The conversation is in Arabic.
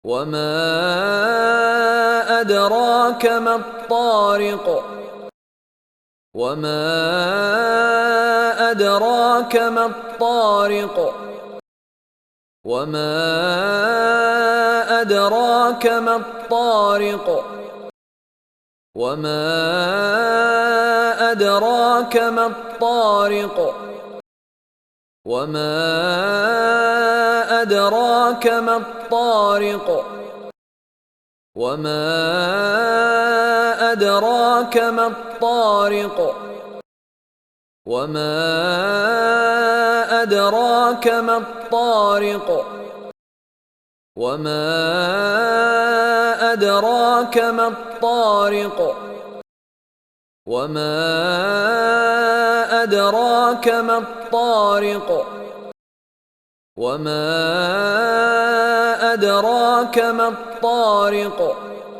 وما أدراك ما الطارق وما أدراك ما الطارق وما أدراك ما الطارق وما أدراك ما الطارق وما أدراك ما الطارق وما أدراك ما الطارق وما أدراك ما الطارق وما أدراك ما الطارق وما أدراك ما الطارق وما أدراك ما الطارق